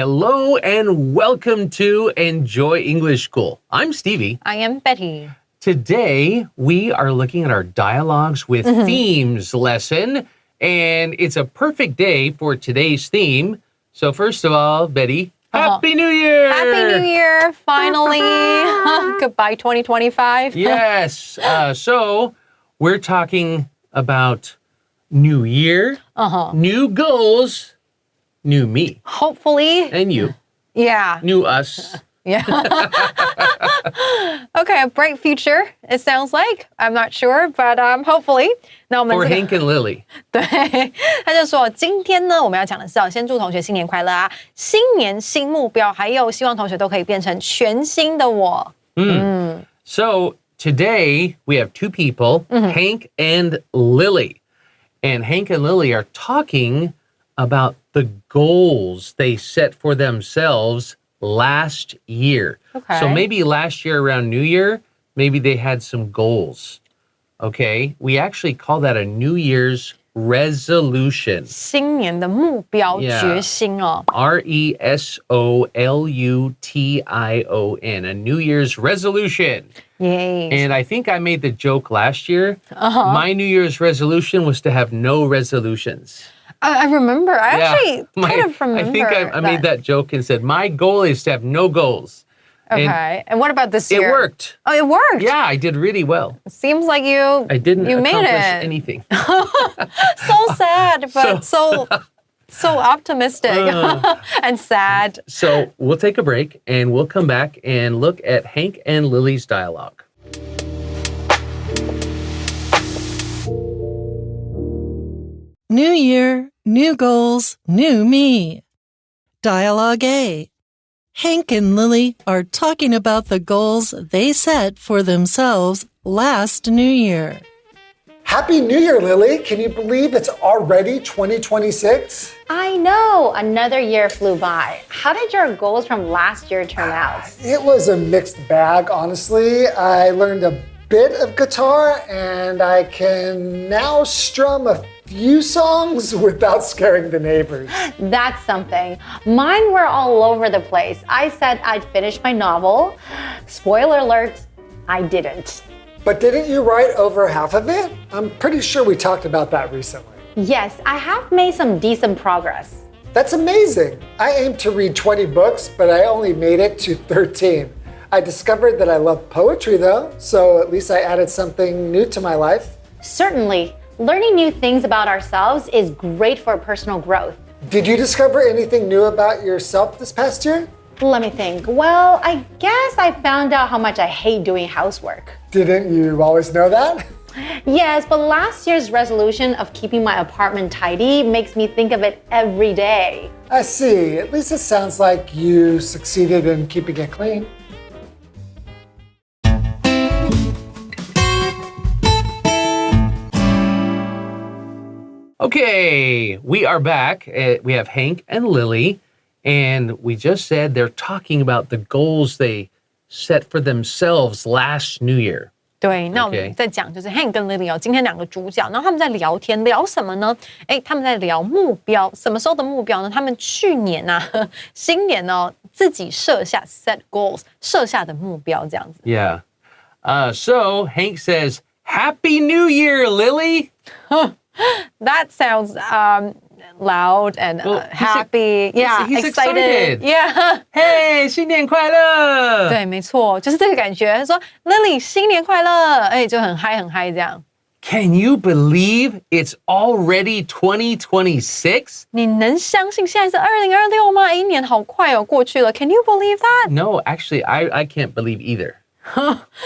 Hello and welcome to Enjoy English School. I'm Stevie. I am Betty. Today, we are looking at our Dialogues with Themes lesson, and it's a perfect day for today's theme. So first of all, Betty, Happy New Year! Happy New Year, finally. Goodbye, 2025. Yes. So we're talking about new year, new goals, new me. Hopefully. And you. Yeah. New us. Yeah. Okay, a bright future, it sounds like. I'm not sure, but hopefully. For Hank and Lily. 对，他就说今天呢，我们要讲的是先祝同学新年快乐啊，新年新目标，还有希望同学都可以变成全新的我。So today we have two people, Hank and Lily. And Hank and Lily are talking about the goals they set for themselves last year. Okay. So maybe last year around New Year, maybe they had some goals. Okay. We actually call that a New Year's resolution. 新年的目标决心哦。RESOLUTION, a New Year's resolution. Yay. And I think I made the joke last year. My New Year's resolution was to have no resolutions. I remember. I actually kind of remember. I think I made that joke and said, my goal is to have no goals. Okay. And what about this year? It worked. Oh, it worked. Yeah, I did really well. Seems like you didn't you made accomplish it. anything. So sad, but so optimistic and sad. So we'll take a break and we'll come back and look at Hank and Lily's dialogue. New year, new goals, new me. Dialogue A. Hank and Lily are talking about the goals they set for themselves last New Year. Happy New Year, Lily. Can you believe it's already 2026? I know. Another year flew by. How did your goals from last year turn out? It was a mixed bag, honestly. I learned a bit of guitar and I can now strum a few songs without scaring the neighbors. That's something. Mine were all over the place. I said I'd finish my novel. Spoiler alert, I didn't. But didn't you write over half of it? I'm pretty sure we talked about that recently. Yes, I have made some decent progress. That's amazing. I aimed to read 20 books, but I only made it to 13. I discovered that I love poetry though, so at least I added something new to my life. Certainly. Learning new things about ourselves is great for personal growth. Did you discover anything new about yourself this past year? Let me think. Well, I guess I found out how much I hate doing housework. Didn't you always know that? Yes, but last year's resolution of keeping my apartment tidy makes me think of it every day. I see. At least it sounds like you succeeded in keeping it clean. Okay, we are back. We have Hank and Lily, and we just said they're talking about the goals they set for themselves last New Year. 对，那我们在讲就是 Hank 跟 Lily 今天两个主角，然后他们在聊天，聊什么呢？他们在聊目标，什么时候的目标呢？他们去年新年自己设下 set goals 设下的目标这样子。Yeah. So Hank says, Happy New Year, Lily. That sounds loud and happy. He's excited. Yeah. Hey, 新年快乐！对，没错，就是这个感觉。他说 Lily 新年快乐，就很嗨很嗨这样。Can you believe it's already 2026? 你能相信现在是2026吗？一年好快哦，过去了。Can you believe that? No, actually, I can't believe either.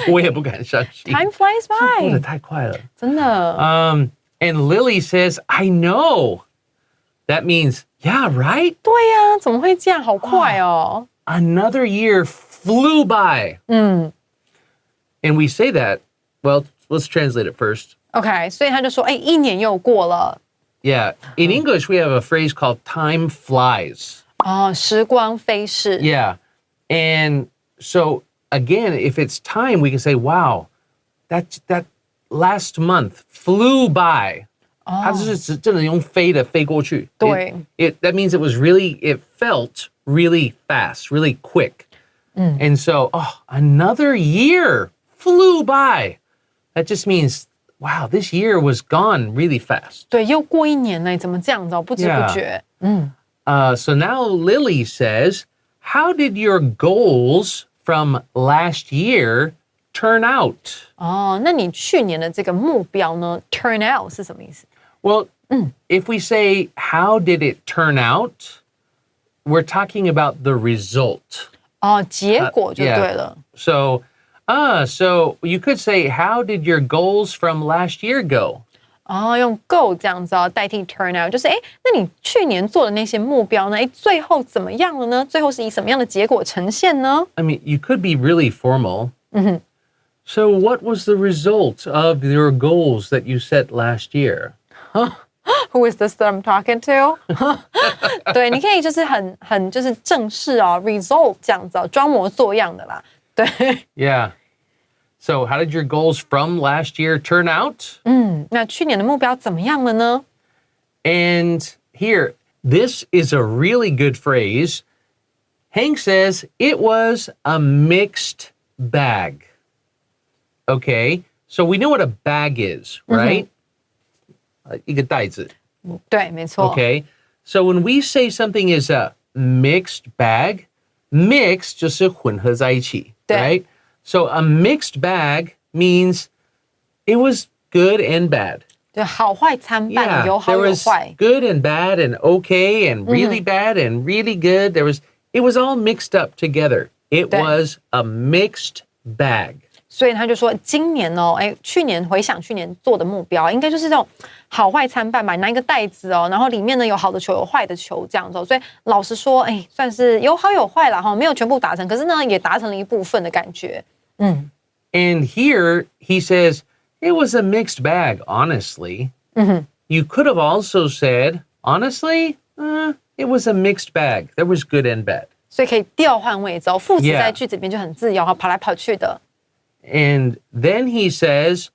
我也不敢相信。Time flies by. 过得太快了。真的。And Lily says, I know. That means, yeah, right? 对呀，怎么会这样？好快哦。Another year flew by. And we say that, well, let's translate it first. Okay, 所以他就说，一年又过了。Yeah, in English, we have a phrase called time flies. 时光飞逝。Yeah, and so again, if it's time, we can say, wow, that last month flew by. 它就是真的用飞的飞过去。对。That means it was really, it felt really fast, really quick. And so, another year flew by. That just means, wow, this year was gone really fast. 对，又过一年了，怎么这样子哦？不知不觉。So now Lily says, how did your goals from last year turn out? 哦，那你去年的这个目标呢 ？Turn out 是什么意思？ Well, if we say, how did it turn out? We're talking about the result. 哦，结果就对了。So you could say, how did your goals from last year go? 哦，用 go 这样子哦代替 turn out，就是那你去年做的那些目标呢？最后怎么样了呢？最后是以什么样的结果呈现呢？ I mean, you could be really formal. So what was the result of your goals that you set last year? Who is this that I'm talking to? 对，你可以就是很就是正式哦 ，result 这样子哦，装模作样的啦。对， Yeah. So how did your goals from last year turn out? 那去年的目标怎么样了呢？ And here, this is a really good phrase. Hank says it was a mixed bag. Okay, so we know what a bag is, right? 一个袋子。对，没错。 Okay, so when we say something is a mixed bag, mix 就是混合在一起，对。 right? So a mixed bag means it was good and bad. 对，好坏参半，有好 there 有 was 坏。 good and bad and okay and really bad and really good. It was all mixed up together. It 对。 was a mixed bag. 所以他就说，今年哦，去年回想去年做的目标，应该就是这种好坏参半吧。拿一个袋子哦，然后里面呢有好的球，有坏的球这样子。所以老实说，算是有好有坏啦哈，没有全部达成，可是呢也达成了一部分的感觉。And here he says, it was a mixed bag, honestly. You could have also said, honestly, it was a mixed bag. There was good and bad. 所以可以调换位置哦，副词在句子里面就很自由哈，跑来跑去的。 And then he says,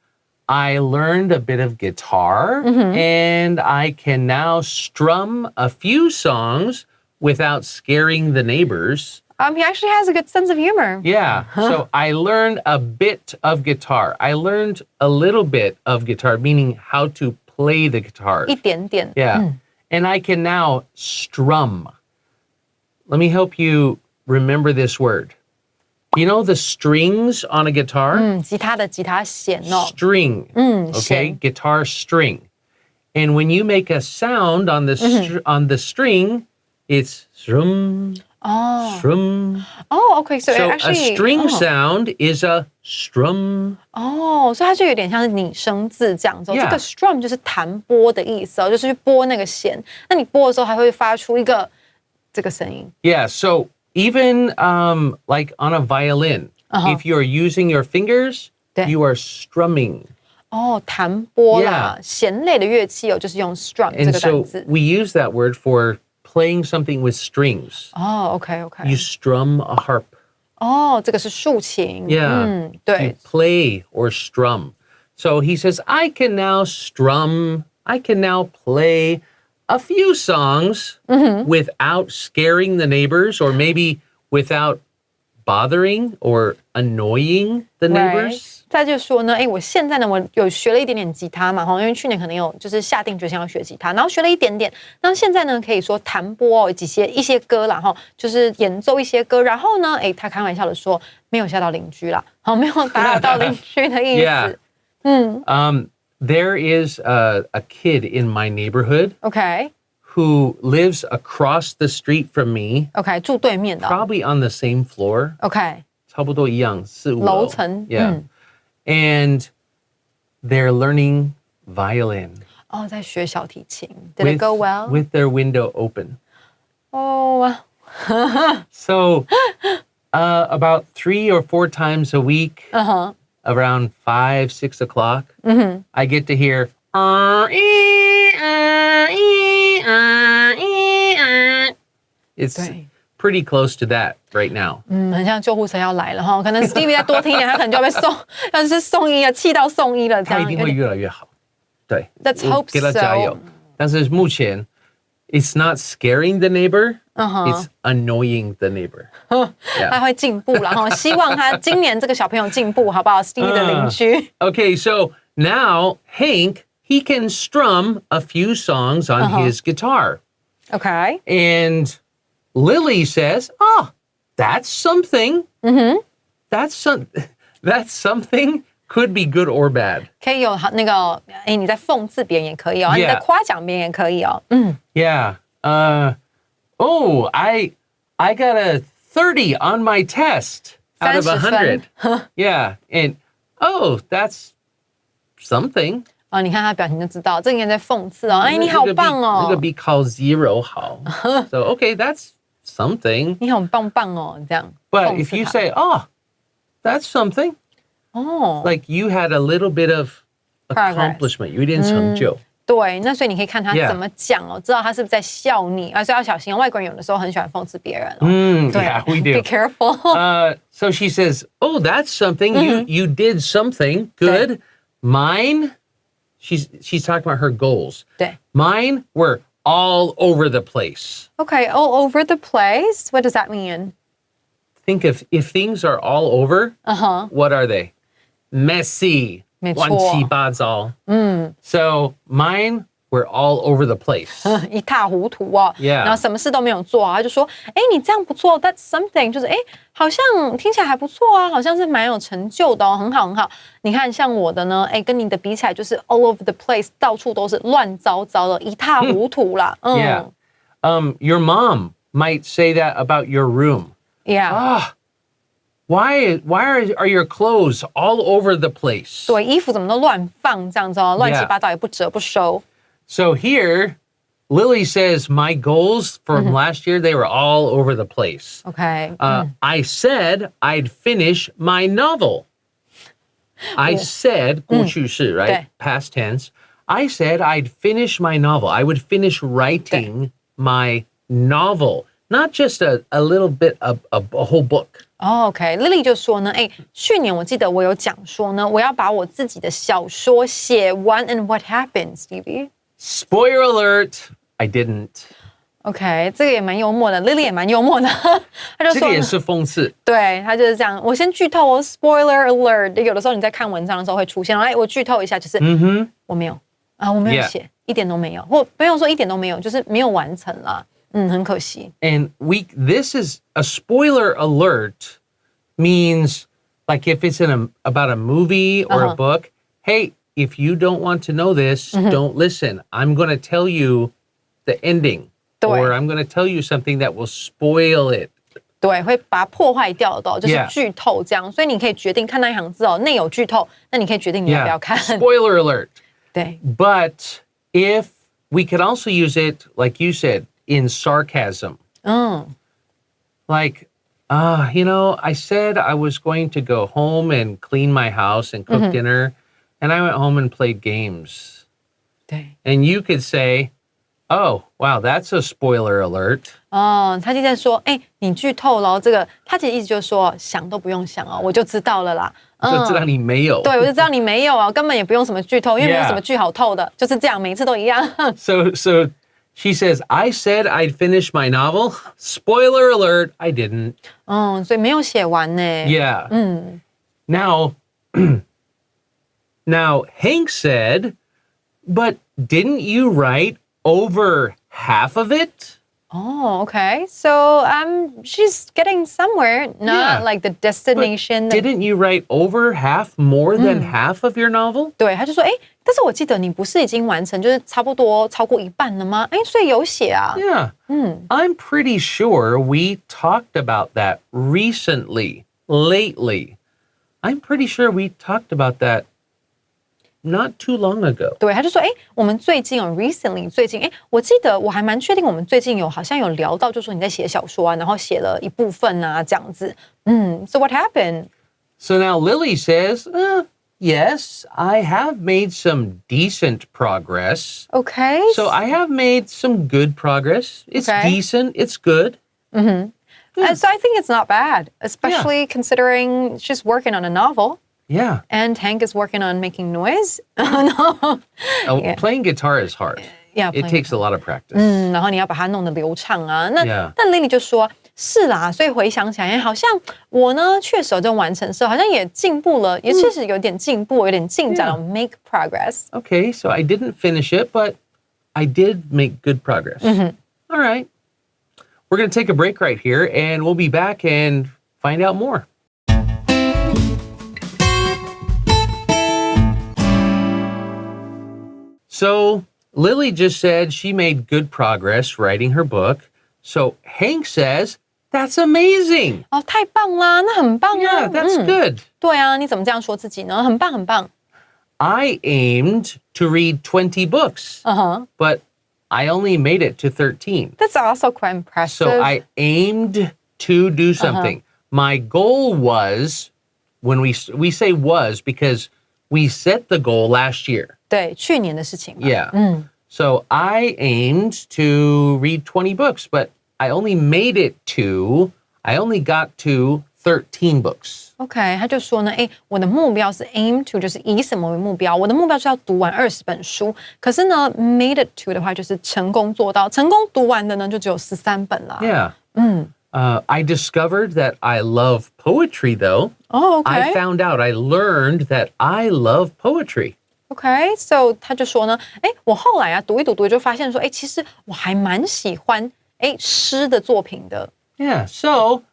I learned a bit of guitar and I can now strum a few songs without scaring the neighbors. He actually has a good sense of humor. Yeah. So I learned a bit of guitar. I learned a little bit of guitar, meaning how to play the guitar. 一点点。 Yeah. And I can now strum. Let me help you remember this word. You know the strings on a guitar? 吉他的吉他弦哦。 String. Okay, 弦。 guitar string. And when you make a sound on the on the string, it's strum, strum. Oh, okay. So, So actually, a string sound is a strum. 哦，所以它就有点像是拟声字这样子。 Yeah. 这个 strum 就是弹拨的意思哦，就是去拨那个弦。那你拨的时候还会发出一个这个声音。 Yeah, so even like on a violin, if you're using your fingers, 对。 you are strumming. 哦，弹拨啦，弦类的乐器哦，就是用 strum 这 And 个 so 单字。 we use that word for playing something with strings. 哦 ，OK OK。 You strum a harp. 哦，这个是竖琴。 Yeah. 对 You。play or strum. So he says, I can now strum, I can now play a few songs without scaring the neighbors or maybe without bothering or annoying the neighbors. 再就说呢，我现在呢，我有学了一点点吉他嘛，因为去年可能有就是下定决心要学吉他，然后学了一点点，那现在呢可以说弹拨一些歌啦，就是演奏一些歌，然后呢，他开玩笑的说没有吓到邻居啦，没有打扰到邻居的意思。There is a kid in my neighborhood OK who lives across the street from me, OK 住对面的 probably on the same floor. OK 差不多一样，4、5楼。楼层 Yeah. And they're learning violin 哦，在学小提琴。Did it go well? with their window open. 哦 So about 3 or 4 times a week, around 5, 6 o'clock, I get to hear it's 对 pretty close to that right now. 很像救护车要来了哈，可能 Stevie 再多听一点，他可能就要被送，要是送医了，气到送医了这样。他一定会越来越好。对， Let's hope 给他加油。 so. 但是目前 It's not scaring the neighbor. It's annoying the neighbor. 他会进步，然后希望他今年这个小朋友进步，好不好？Stevie 的邻居。Okay, so now Hank, he can strum a few songs on his guitar. OK， And Lily says, "Oh, that's something. That's something could be good or bad." 可以有那个，哎，你在讽刺别人也可以哦， Yeah. 你在夸奖别人也可以哦。Yeah. Oh, I got a 30 on my test out of 100. Yeah. And oh, that's something. 哦，你看他表情就知道，这个人在讽刺哦。哎，你好棒哦，那个比考 zero 好。So okay, that's something. 你好棒棒哦，这样。 But if you say, "Oh, that's something," 哦， like you had a little bit of Progress. accomplishment, 有一点成就。对，那所以你可以看他 Yeah. 怎么讲哦，知道他是不是在笑你，所以要小心哦。外国人有的时候很喜欢讽刺别人哦。对 Yeah, we do. Be careful. So she says, "Oh, that's something. You did something good. Mine." She's talking about her goals. 对 Mine were all over the place. Okay, all over the place. What does that mean? Think if things are all over, what are they? Messy. 没错。乱七八糟. So mine were all over the place. 一塌糊涂哦 Yeah. 然后什么事都没有做啊，他就说，哎，你这样不错 ，That's something， 就是哎，好像听起来还不错啊，好像是蛮有成就的哦，很好很好。你看像我的呢，哎，跟你的比起来就是 all over the place， 到处都是乱糟糟的，一塌糊涂啦。Yeah. Your mom might say that about your room. Yeah. Why are your clothes all over the place? 对，衣服怎么都乱放这样子哦，乱七八糟也不折不收。 So here, Lily says, my goals from last year, they were all over the place. OK， I said I'd finish my novel. I said, 过去式, right? 对 Past tense. I said I'd finish my novel. I would finish writing my novel. Not just a little bit of a whole book. OK，Lily 就说呢，哎，去年我记得我有讲说呢，我要把我自己的小说写完。And what happened, Stevie? Spoiler alert, I didn't. OK， 这个也蛮幽默的 ，Lily 也蛮幽默的，他就说，这个也是讽刺。对他就是这样。我先剧透哦 ，Spoiler alert。有的时候你在看文章的时候会出现，哎，我剧透一下，就是我没有啊，我没有写，一点都没有，或不用说一点都没有，就是没有完成啦。很可惜。 And this is a spoiler alert means like if it's about a movie or a book, hey, if you don't want to know this, don't listen. I'm going to tell you the ending. 对 Or I'm going to tell you something that will spoil it. 对，会把它破坏掉的哦，就是 Yeah. 剧透这样。所以你可以决定看那一行字哦，内有剧透，那你可以决定你要不要看。 Spoiler alert. 对 But if we could also use it, like you said, in sarcasm. Like, I said I was going to go home and clean my house and cook dinner, and I went home and played games. 对 And you could say, oh, wow, that's a spoiler alert. 他就在说，哎，你剧透了这个，他其实意思就是说，想都不用想哦，我就知道了啦。就知道你没有。对，我就知道你没有啊，根本也不用什么剧透，因为没有 Yeah. 什么剧好透的，就是这样，每次都一样。 So she says, I said I'd finish my novel. Spoiler alert, I didn't. 所以没有写完呢。 Yeah. Now, Hank said, but didn't you write over half of it? Okay. So she's getting somewhere, not Yeah. like the destination. Didn't you write over half, more than half of your novel? 对，他就说，哎，但是我记得你不是已经完成，就是差不多超过一半了吗？哎，所以有写啊。 Yeah. I'm pretty sure we talked about that recently, lately. I'm pretty sure we talked about that not too long ago. 对，他就说，哎，我们最近recently 最近，哎，我记得我还蛮确定，我们最近好像有聊到，就说你在写小说啊，然后写了一部分啊，这样子。So what happened? So now Lily says, yes, I have made some decent progress. Okay. So I have made some good progress. It's Okay. decent. It's good. So I think it's not bad, especially considering she's working on a novel. Yeah. And Hank is working on making noise. Playing guitar is hard. Yeah, It takes a lot of practice. 然后你要把它弄得流畅啊。那 Yeah. 但 Lily 就说是啦，所以回想起来，好像我呢确实有这种完成的时候，好像也进步了，也确实有点进步，有点进展了 make progress. Okay, so I didn't finish it, but I did make good progress. All right. We're going to take a break right here, and we'll be back and find out more. So Lily just said she made good progress writing her book. So Hank says, that's amazing. 哦，太棒啦，那很棒啊。 Yeah, that's good. 对啊，你怎么这样说自己呢？很棒，很棒。 I aimed to read 20 books, but I only made it to 13. That's also quite impressive. So I aimed to do something. My goal was, when we say was because we set the goal last year. 对，去年的事情嘛。 Yeah. So I aimed to read 20 books, but I only got to 13 books. OK， 他就说呢，我的目标是 aim to， 就是以什么为目标？我的目标是要读完20本书。可是呢 ，made it to 的话就是成功做到，成功读完的呢就只有13本啦。 Yeah. I discovered that I love poetry, though. Oh, OK. I found out, I learned that I love poetry. OK，so 他就说呢，我后来啊读一读就发现说，其实我还蛮喜欢诗的作品的。 Yeah, so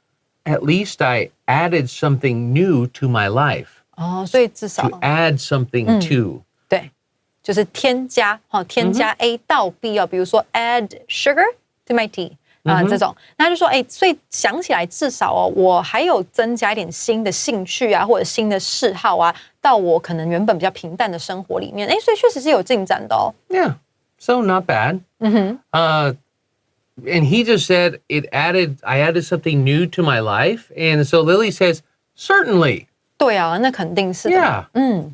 at least I added something new to my life. 哦，所以至少 To add something to. 对，就是添加添加 A 到 B 比如说 add sugar to my tea 这种，那他就说所以想起来至少我还有增加一点新的兴趣啊，或者新的嗜好啊，到我可能原本比较平淡的生活里面，所以确实是有进展的哦。 Yeah, so not bad. And he just said I added something new to my life. And so Lily says, certainly. 对啊，那肯定是的。 Yeah.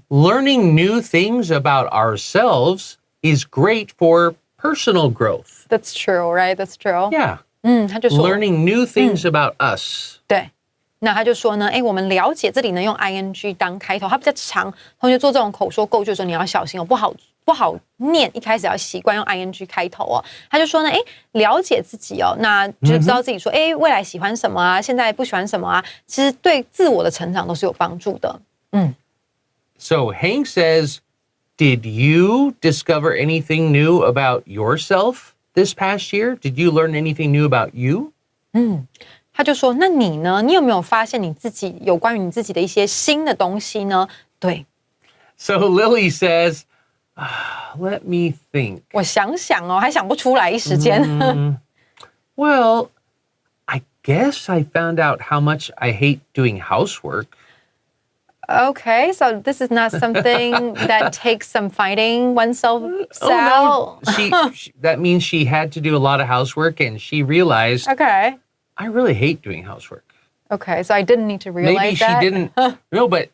Learning new things about ourselves is great for personal growth. That's true, right? That's true. Yeah. 他就说 Learning new things about us. 对。那他就说呢，我们了解这里呢用 ing 当开头，它比较长，同学做这种口说构句的时候你要小心不好念，一开始要习惯用 ing 开头哦。他就说呢，了解自己那就知道自己说，未来喜欢什么啊，现在不喜欢什么啊，其实对自我的成长都是有帮助的。So Hank says, did you discover anything new about yourself this past year? Did you learn anything new about you? 他就说，那你呢？你有没有发现你自己有关于你自己的一些新的东西呢？对。So Lily says, let me think. 我想想还想不出来一时间。Well, I guess I found out how much I hate doing housework. Okay, so this is not something that takes some fighting oneself Oh, out. no. That means she had to do a lot of housework, and she realized, Okay. I really hate doing housework. Okay, so I didn't need to realize Maybe she that. didn't. No, but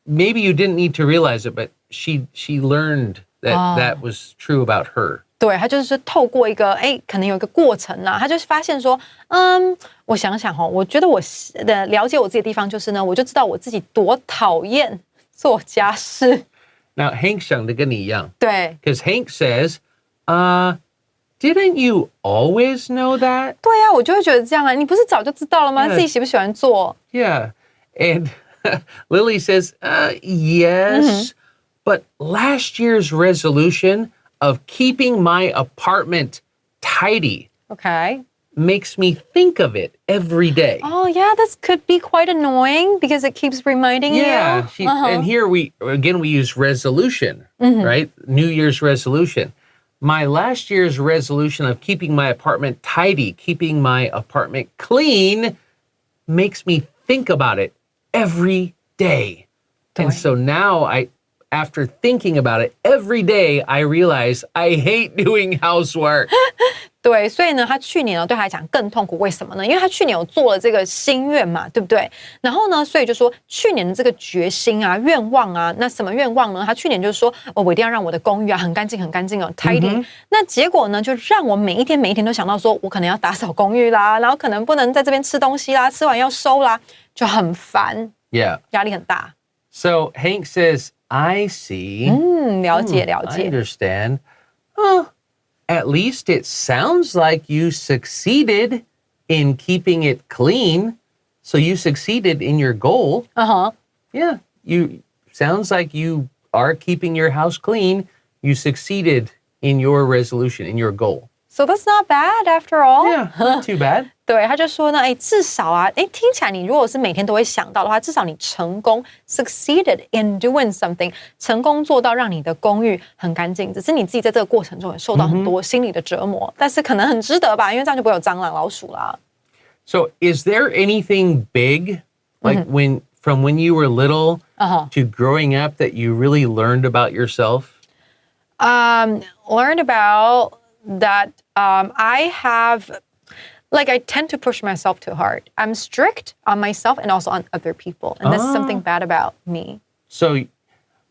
maybe you didn't need to realize it, but she learned that that was true about her. 对，他就是透过一个可能有一个过程啦，他就是发现说，我想想我觉得我的了解我自己的地方就是呢，我就知道我自己多讨厌做家事。 Now, Hank 想的跟你一样。对 Because Hank says, didn't you always know that? 对啊，我就会觉得这样啊，你不是早就知道了吗？ Yeah. 自己喜不喜欢做？ Yeah. And Lily says, yes, but last year's resolution of keeping my apartment tidy Okay. makes me think of it every day. Oh, yeah, this could be quite annoying because it keeps reminding Yeah. you. And here we use resolution, right? New Year's resolution. My last year's resolution of keeping my apartment tidy, keeping my apartment clean, makes me think about it every day. And so now after thinking about it every day, I realize I hate doing housework. 对，所以呢，他去年对他来讲更痛苦，为什么呢？因为他去年有做了这个心愿嘛，对不对？然后呢，所以就说去年的这个决心啊、愿望啊，那什么愿望呢？他去年就是说，我一定要让我的公寓啊很干净、很干净哦 ，tidy。那结果呢，就让我每一天都想到说，我可能要打扫公寓啦，然后可能不能在这边吃东西啦，吃完要收啦，就很烦， Yeah. 压力很大。 So Hank says, I see. 了解了 I 解。 understand. at least it sounds like you succeeded in keeping it clean. So you succeeded in your goal. Yeah, sounds like you are keeping your house clean. You succeeded in your resolution, in your goal. So that's not bad after all. Yeah, not too bad. 对，他就说呢，至少啊，听起来你如果是每天都会想到的话，至少你成功 succeeded in doing something， 成功做到让你的公寓很干净。只是你自己在这个过程中也受到很多心理的折磨，但是可能很值得吧，因为这样就不会有蟑螂、老鼠啦。So, is there anything big, like from when you were little to growing up, that you really learned about yourself? Learned about that. I tend to push myself too hard. I'm strict on myself and also on other people. And this is something bad about me. So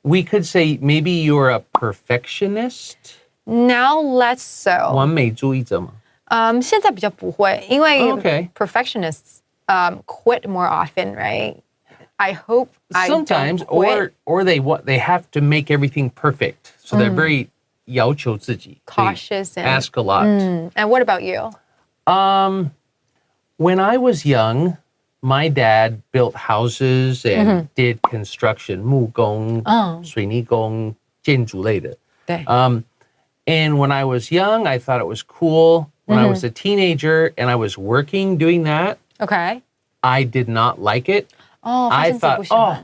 we could say maybe you're a perfectionist? Now less so. 完美主义者吗？现在比较不会，因为 perfectionists quit more often, right? I hope sometimes I don't quit. or they have to make everything perfect. So they're very 要求自己, cautious and ask a lot. And what about you? When I was young, my dad built houses and did construction, 木工、水泥工、建筑类的。对。And when I was young, I thought it was cool. When I was a teenager and I was working doing that, I did not like it. I thought,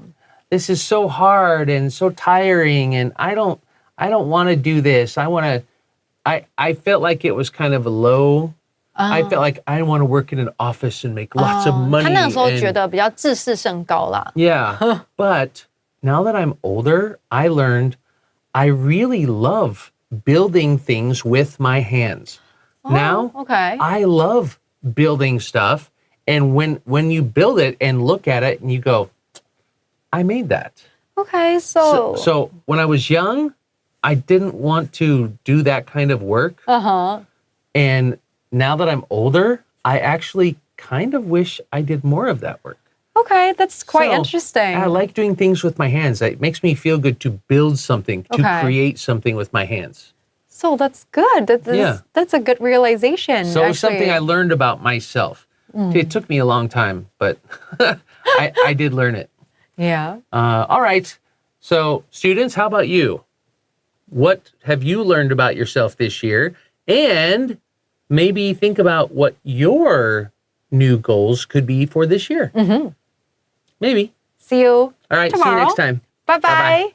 this is so hard and so tiring, and I don't want to do this. I felt like it was kind of low. I felt like I want to work in an office and make lots of money. 他那时候觉得比较自视甚高啦。Yeah, but now that I'm older, I learned I really love building things with my hands. Now, I love building stuff. And when you build it and look at it and you go, I made that. Okay, so when I was young, I didn't want to do that kind of work. And now that I'm older, I actually kind of wish I did more of that work. Okay, that's quite interesting. I like doing things with my hands. It makes me feel good to build something, to create something with my hands. So that's good. That's a good realization. So it's something I learned about myself. It took me a long time, but I did learn it. Yeah. All right. So students, how about you? What have you learned about yourself this year? And maybe think about what your new goals could be for this year. Maybe. See you All right. tomorrow. See you next time. Bye-bye.